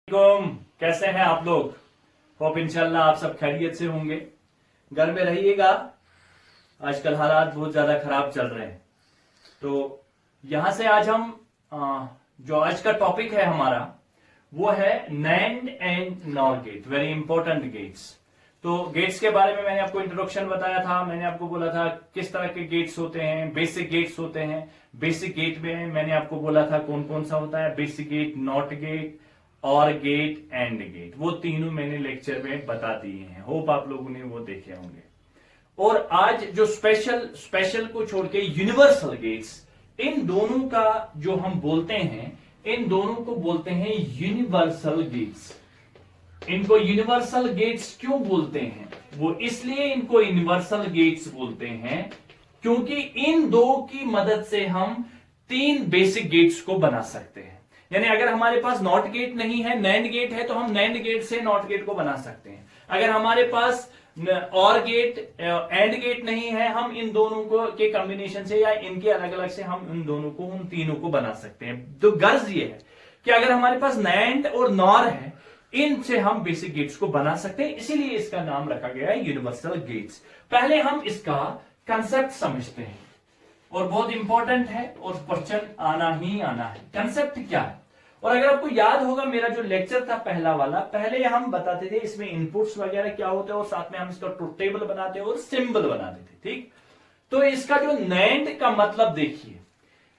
वालेकुम, कैसे हैं आप लोग। होप इंशाल्लाह आप सब खैरियत से होंगे। घर में रहिएगा, आजकल हालात बहुत ज्यादा खराब चल रहे हैं। तो यहां से आज हम जो आज का टॉपिक है हमारा वो है NAND and NOR gate, very important gates. तो गेट्स के बारे में मैंने आपको इंट्रोडक्शन बताया था। मैंने आपको बोला था किस तरह के गेट्स होते हैं, बेसिक गेट्स होते हैं। बेसिक गेट में मैंने आपको बोला था कौन कौन सा होता है, बेसिक गेट, नॉट गेट, और गेट, एंड गेट। वो तीनों मैंने लेक्चर में बता दिए हैं। होप आप लोगों ने वो देखे होंगे। और आज जो स्पेशल को छोड़ के यूनिवर्सल गेट्स, इन दोनों का जो हम बोलते हैं, इन दोनों को बोलते हैं यूनिवर्सल गेट्स। इनको यूनिवर्सल गेट्स क्यों बोलते हैं? वो इसलिए इनको यूनिवर्सल गेट्स बोलते हैं क्योंकि इन दो की मदद से हम तीन बेसिक गेट्स को बना सकते हैं। यानी अगर हमारे पास नॉट गेट नहीं है, नैंड गेट है, तो हम नैंड गेट से नॉट गेट को बना सकते हैं। अगर हमारे पास और गेट, एंड गेट नहीं है, हम इन दोनों को के कॉम्बिनेशन से या इनके अलग अलग से हम इन दोनों को, उन तीनों को बना सकते हैं। तो गर्ज ये है कि अगर हमारे पास नैंड और नॉर है, इनसे हम बेसिक गेट्स को बना सकते हैं। इसीलिए इसका नाम रखा गया है यूनिवर्सल गेट्स। पहले हम इसका कंसेप्ट समझते हैं और बहुत इंपॉर्टेंट है और क्वेश्चन आना ही आना है। कंसेप्ट क्या है? और अगर आपको याद होगा मेरा जो लेक्चर था पहला वाला, पहले हम बताते थे इसमें इनपुट्स वगैरह क्या होते हैं और साथ में हम इसका ट्रुथ टेबल बनाते हैं और सिंबल बनाते थे। ठीक, तो इसका जो नैंड का मतलब देखिए,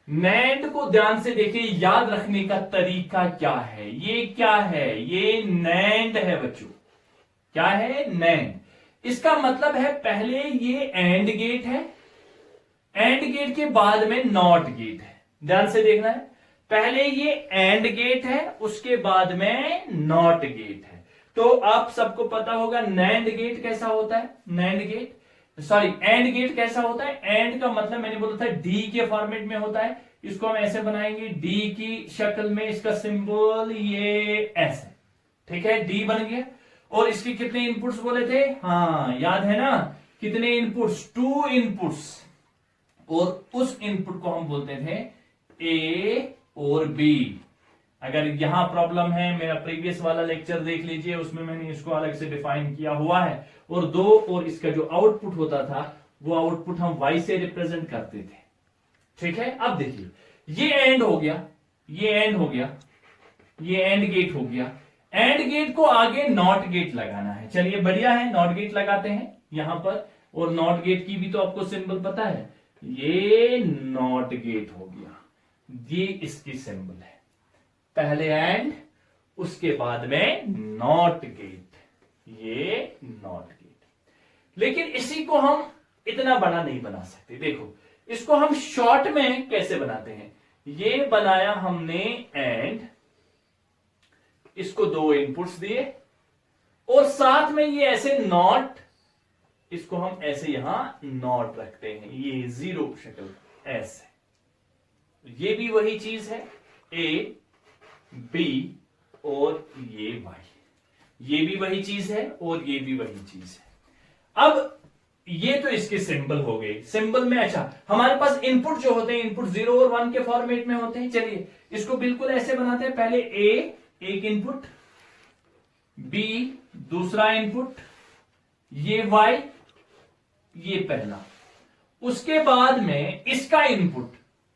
नैंड को ध्यान से देखिए, याद रखने का तरीका क्या है। ये क्या है? ये नैंड है बच्चों। क्या है? नैंड। इसका मतलब है पहले ये एंड गेट है, एंड गेट के बाद में नॉट गेट है। ध्यान से देखना है, पहले ये एंड गेट है, उसके बाद में नॉट गेट है। तो आप सबको पता होगा नैंड गेट कैसा होता है, NAND gate, sorry AND gate कैसा होता है। एंड का मतलब मैंने बोला था डी के फॉर्मेट में होता है। इसको हम ऐसे बनाएंगे, डी की शक्ल में, इसका सिंबल ये ऐसे, ठीक है, डी बन गया। और इसके कितने इनपुट्स बोले थे? हाँ याद है ना, कितने इनपुट्स? 2 इनपुट्स। और उस इनपुट को हम बोलते थे ए और बी। अगर यहां प्रॉब्लम है, मेरा प्रीवियस वाला लेक्चर देख लीजिए, उसमें मैंने इसको अलग से डिफाइन किया हुआ है। और 2 और इसका जो आउटपुट होता था वो आउटपुट हम y से रिप्रेजेंट करते थे। ठीक है, अब देखिए ये एंड हो गया, ये एंड हो गया, ये एंड गेट हो गया। एंड गेट को आगे नॉट गेट लगाना है। चलिए बढ़िया है, नॉट गेट लगाते हैं यहां पर। और नॉट गेट की भी तो आपको सिंबल पता है, ये नॉट गेट हो गया, ये इसकी सिंबल है। पहले एंड, उसके बाद में नॉट गेट, ये नॉट गेट। लेकिन इसी को हम इतना बड़ा नहीं बना सकते। देखो इसको हम शॉर्ट में कैसे बनाते हैं। ये बनाया हमने एंड, इसको 2 इनपुट्स दिए और साथ में ये ऐसे नॉट, इसको हम ऐसे यहां नॉट रखते हैं, ये 0 शक्ल ऐसे। ये भी वही चीज है, ए बी और ये वाई, ये भी वही चीज है और ये भी वही चीज है। अब ये तो इसके सिंबल हो गए। सिंबल में अच्छा हमारे पास इनपुट जो होते हैं, इनपुट 0 और 1 के फॉर्मेट में होते हैं। चलिए इसको बिल्कुल ऐसे बनाते हैं, पहले ए एक इनपुट, बी दूसरा इनपुट, ये वाई ये पहला, उसके बाद में इसका इनपुट,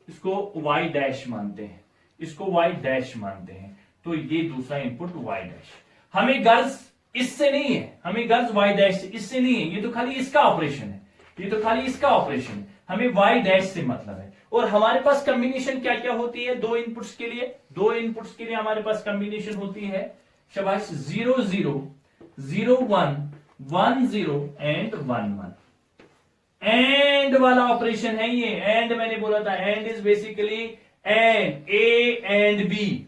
इसको y डैश मानते हैं, इसको y डैश मानते हैं, तो ये दूसरा इनपुट y डैश। हमें गर्ज इससे नहीं है, हमें गर्ज y डैश से, इससे नहीं है, ये तो खाली इसका ऑपरेशन है, ये तो खाली इसका ऑपरेशन है, हमें y डैश से मतलब है। और हमारे पास कॉम्बिनेशन क्या क्या होती है 2 इनपुट्स के लिए? 2 इनपुट्स के लिए हमारे पास कॉम्बिनेशन होती है, शाबाश, 0 0 0 1 1 0 एंड 1 1। एंड वाला ऑपरेशन है ये। एंड मैंने बोला था, and is basically and a and b.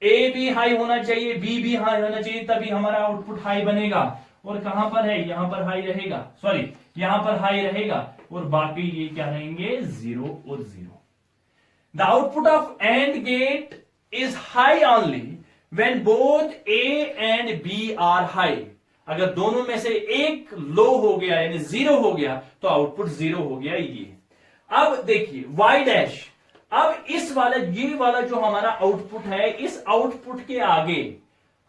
A भी हाई होना चाहिए, बी भी हाई होना चाहिए, तभी हमारा आउटपुट हाई बनेगा। और कहां पर है? यहां पर हाई रहेगा, सॉरी यहां पर हाई रहेगा, और बाकी ये क्या रहेंगे? 0 और 0। The output of AND gate is high only when both a and b are high. अगर दोनों में से एक लो हो गया यानी 0 हो गया तो आउटपुट 0 हो गया ये। अब देखिए y डैश, अब इस वाला ये वाला जो हमारा आउटपुट है, इस आउटपुट के आगे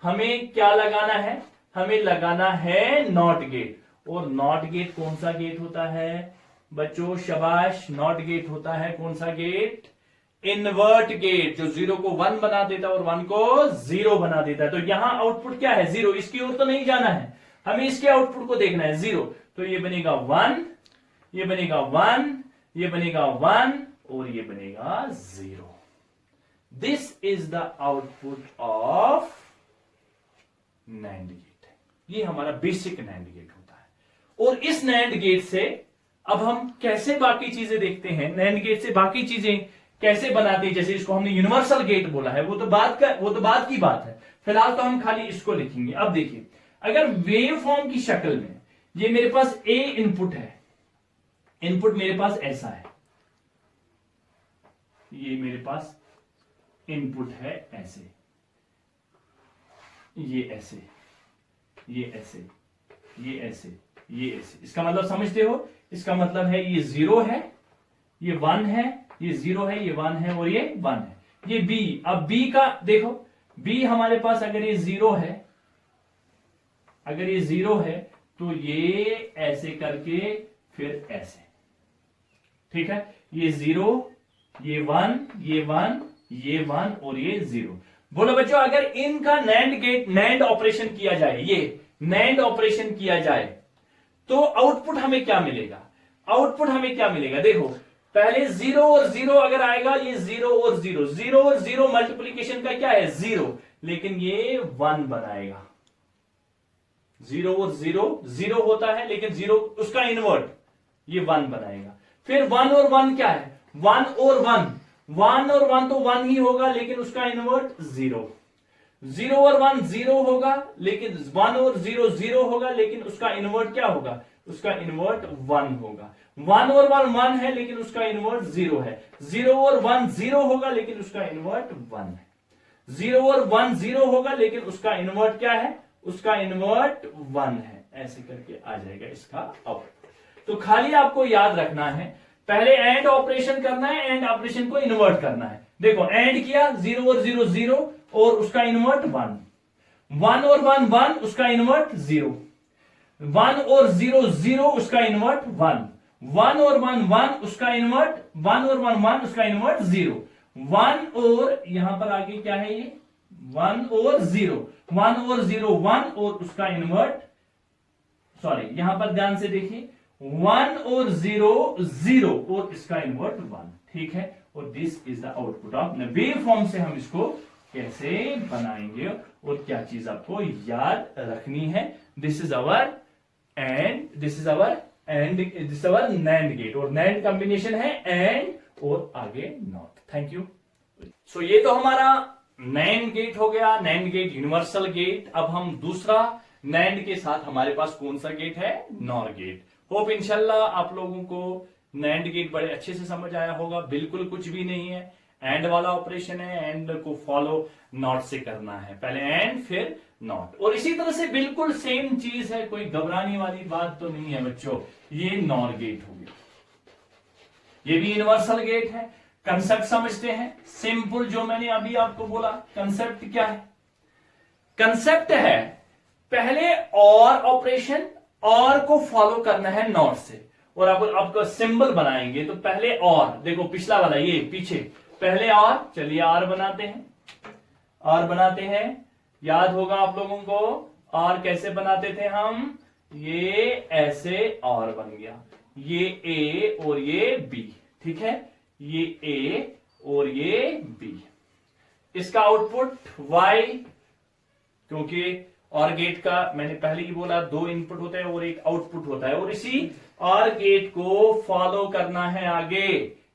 हमें क्या लगाना है, हमें लगाना है नॉट गेट। और नॉट गेट कौन सा गेट होता है बच्चों, शाबाश, नॉट गेट होता है कौन सा गेट, इन्वर्ट गेट, जो 0 को 1 बना देता है और 1 को 0 बना देता है। तो यहां आउटपुट क्या है, 0, इसकी ओर तो नहीं जाना है, हमें इसके आउटपुट को देखना है 0। तो ये बनेगा 1, ये बनेगा 1, ये बनेगा 1 और ये बनेगा 0। This is the output of NAND gate. ये हमारा बेसिक नैंड गेट होता है। और इस नैंड गेट से अब हम कैसे बाकी चीजें देखते हैं, नैंड गेट से बाकी चीजें कैसे बनाते हैं, जैसे इसको हमने यूनिवर्सल गेट बोला है, वो तो बाद की बात है। फिलहाल तो हम खाली इसको लिखेंगे। अब देखिए, अगर वेव फॉर्म की शक्ल में ये मेरे पास ए इनपुट है, इनपुट मेरे पास ऐसा है, ये मेरे पास इनपुट है ऐसे, ये ऐसे, ये ऐसे, ये ऐसे, ये ऐसे। इसका मतलब समझते हो, इसका मतलब है ये 0 है, ये 1 है, ये 0 है, ये 1 है और ये 1 है, ये बी। अब बी का देखो, बी हमारे पास अगर ये 0 है, अगर ये 0 है तो ये ऐसे करके फिर ऐसे, ठीक है, ये 0, ये 1, ये 1, ये 1 और ये 0। बोलो बच्चों, अगर इनका नैंड ऑपरेशन किया जाए, ये नैंड ऑपरेशन किया जाए तो आउटपुट हमें क्या मिलेगा, आउटपुट हमें क्या मिलेगा, देखो पहले 0 और 0 अगर आएगा, ये 0 और 0, 0 और 0 मल्टीप्लीकेशन का क्या है 0, लेकिन ये 1 बनाएगा। 0 और 0 0 होता है, लेकिन 0 उसका इनवर्ट, ये 1 बनाएगा। फिर 1 और 1 क्या है, 1 और 1, 1 और 1 तो 1 ही होगा, लेकिन उसका इनवर्ट 0। 0 और 1 0 होगा, लेकिन 1 और 0 0 होगा, लेकिन उसका इनवर्ट क्या होगा, उसका इनवर्ट 1 होगा। 1 और 1 1 है, लेकिन उसका इनवर्ट 0 है। 0 और 1 0 होगा, लेकिन उसका इनवर्ट 1 है। 0 और 1 0 होगा, लेकिन उसका इनवर्ट क्या है, उसका इनवर्ट 1 है। ऐसे करके आ जाएगा इसका आउटपुट। तो खाली आपको याद रखना है, पहले एंड ऑपरेशन करना है, एंड ऑपरेशन को इन्वर्ट करना है। देखो एंड किया, 0 और 0 0 और उसका इन्वर्ट 1, 1 और 1 1 उसका इन्वर्ट 0, 1 और 0 0 उसका इन्वर्ट 1, 1 और 1 1 उसका इन्वर्ट 1 और 1 1 उसका इन्वर्ट 0, 1 और यहां पर आगे क्या है, ये 1 और 0, 1 और 0 1 और उसका इन्वर्ट, सॉरी यहां पर ध्यान से देखिए, 1 और 0 0 और इसका इन्वर्ट 1, ठीक है। और this is the output of wave form से हम इसको कैसे बनाएंगे और क्या चीज आपको याद रखनी है। This is our AND, this is our AND, this is our NAND gate, और नैंड कॉम्बिनेशन है एंड और आगे नॉट। Thank you. सो ये तो हमारा नैंड गेट हो गया, नैंड गेट यूनिवर्सल गेट। अब हम दूसरा नैंड के साथ हमारे पास कौन सा गेट है, नॉर गेट। होप इंशाल्लाह आप लोगों को नैंड गेट बड़े अच्छे से समझ आया होगा। बिल्कुल कुछ भी नहीं है, एंड वाला ऑपरेशन है, एंड को फॉलो नॉट से करना है, पहले एंड फिर नॉट। और इसी तरह से बिल्कुल सेम चीज है, कोई घबराने वाली बात तो नहीं है बच्चों। ये नॉर गेट हो गया, ये भी यूनिवर्सल गेट है। कंसेप्ट समझते हैं, सिंपल जो मैंने अभी आपको बोला। कंसेप्ट क्या है, कंसेप्ट है पहले और ऑपरेशन, और को फॉलो करना है नॉट से। और अब आपको सिंबल बनाएंगे तो पहले और, देखो पिछला वाला ये पीछे, पहले और, चलिए आर बनाते हैं, आर बनाते हैं। याद होगा आप लोगों को आर कैसे बनाते थे हम, ये ऐसे और बन गया, ये ए और ये बी, ठीक है, ये ए और ये बी। इसका आउटपुट वाई, क्योंकि और गेट का मैंने पहले ही बोला 2 इनपुट होता है और एक आउटपुट होता है, और इसी और गेट को फॉलो करना है आगे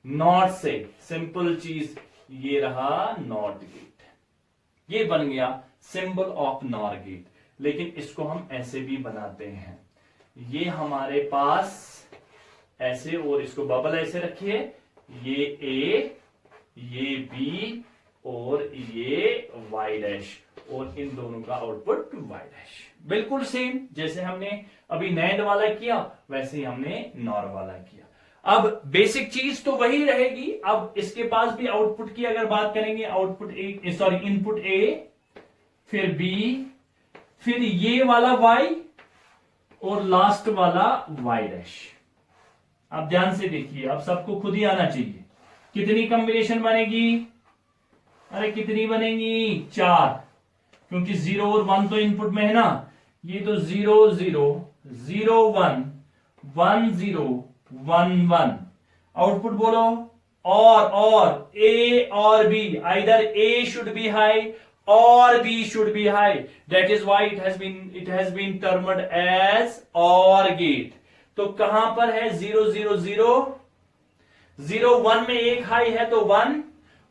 नॉट से। सिंपल चीज ये रहा नॉट गेट, ये बन गया सिंबल ऑफ नॉर गेट। लेकिन इसको हम ऐसे भी बनाते हैं, ये हमारे पास ऐसे, और इसको बबल ऐसे रखिए, ये ए, ये बी और ये वाई डैश, और इन दोनों का आउटपुट वाई डैश। बिल्कुल सेम जैसे हमने अभी नैंड वाला किया, वैसे ही हमने नॉर वाला किया। अब बेसिक चीज तो वही रहेगी। अब इसके पास भी आउटपुट की अगर बात करेंगे, output A, sorry input A, फिर बी, फिर ये वाला वाई और लास्ट वाला वाई डैश। आप ध्यान से देखिए, अब सबको खुद ही आना चाहिए। कितनी कॉम्बिनेशन बनेगी? अरे कितनी बनेगी? 4, क्योंकि 0 और 1 तो इनपुट में है ना। ये तो 0 0 0 1 1 0 1 1। आउटपुट बोलो। और a or b, either a should be high or b should be high, that is why it has been termed as or gate. तो कहां पर है 0 0 0 0 1 में एक हाई है तो 1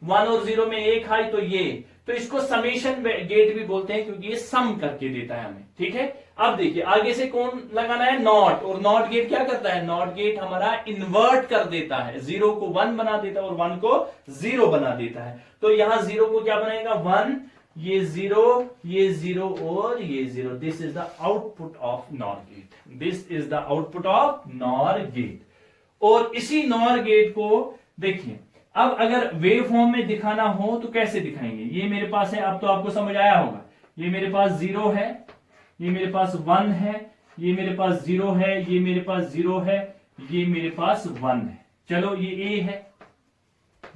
1 और 0 में एक हाई तो ये, तो इसको समेशन गेट भी बोलते हैं क्योंकि ये सम करके देता है हमें। ठीक है, अब देखिए आगे से कौन लगाना है? नॉट। और नॉट गेट क्या करता है? नॉट गेट हमारा इन्वर्ट कर देता है, 0 को 1 बना देता है और 1 को 0 बना देता है। तो यहां 0 को क्या बनाएगा? 1, ये 0, ये 0 और ये 0। This is the output of NOR gate. This is the output of NOR gate. और इसी नॉर गेट को देखिए, अब अगर वेव फॉर्म में दिखाना हो तो कैसे दिखाएंगे? ये मेरे पास है, अब तो आपको समझ आया होगा। ये मेरे पास 0 है, ये मेरे पास 1 है, ये मेरे पास 0 है, ये मेरे पास 0 है, ये मेरे पास 1 है। चलो ये ए है।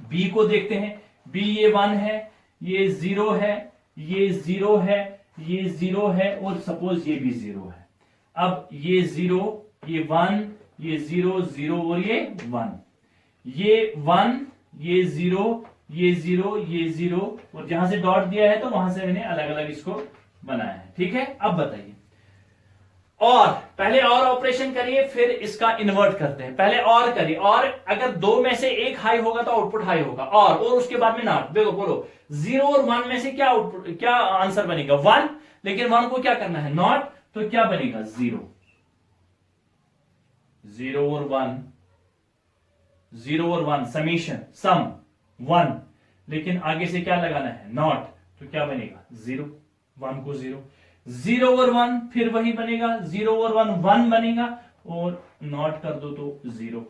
बी को देखते हैं। बी ये 1 है, ये 0 है, ये 0 है, ये 0 है और सपोज ये भी 0 है। अब ये 0, ये 1, ये 0 0 और ये 1, ये 1, ये 0, ये 0, ये 0 और जहां से डॉट दिया है तो वहां से मैंने अलग अलग इसको बनाया है। ठीक है, अब बताइए। और पहले और ऑपरेशन करिए, फिर इसका इन्वर्ट करते हैं। पहले और करिए, और अगर दो में से एक हाई होगा तो आउटपुट हाई होगा, और उसके बाद में नॉट। देखो बोलो 0 और 1 में से क्या आउटपुट, क्या आंसर बनेगा? 1, लेकिन 1 को क्या करना है? नॉट। तो क्या बनेगा? 0 0 और 1, 0 और 1 समीशन सम 1, लेकिन आगे से क्या लगाना है? नॉट। तो क्या बनेगा? 0, 1 को 0, 0 और 1 फिर वही बनेगा, 0 और 1 1 बनेगा और नॉट कर दो तो 0,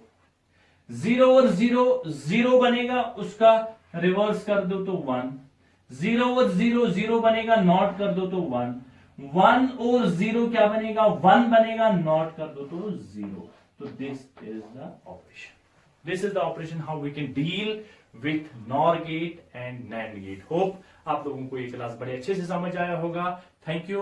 0 और 0 0 बनेगा, उसका रिवर्स कर दो तो 1, 0 और 0 0 बनेगा, नॉट कर दो तो 1, 1 और 0 क्या बनेगा? 1 बनेगा, नॉट कर दो तो 0। तो this is the operation. This is the operation how we can deal with NOR gate and NAND gate. Hope आप लोगों को ये क्लास बड़े अच्छे से समझ आया होगा। Thank you.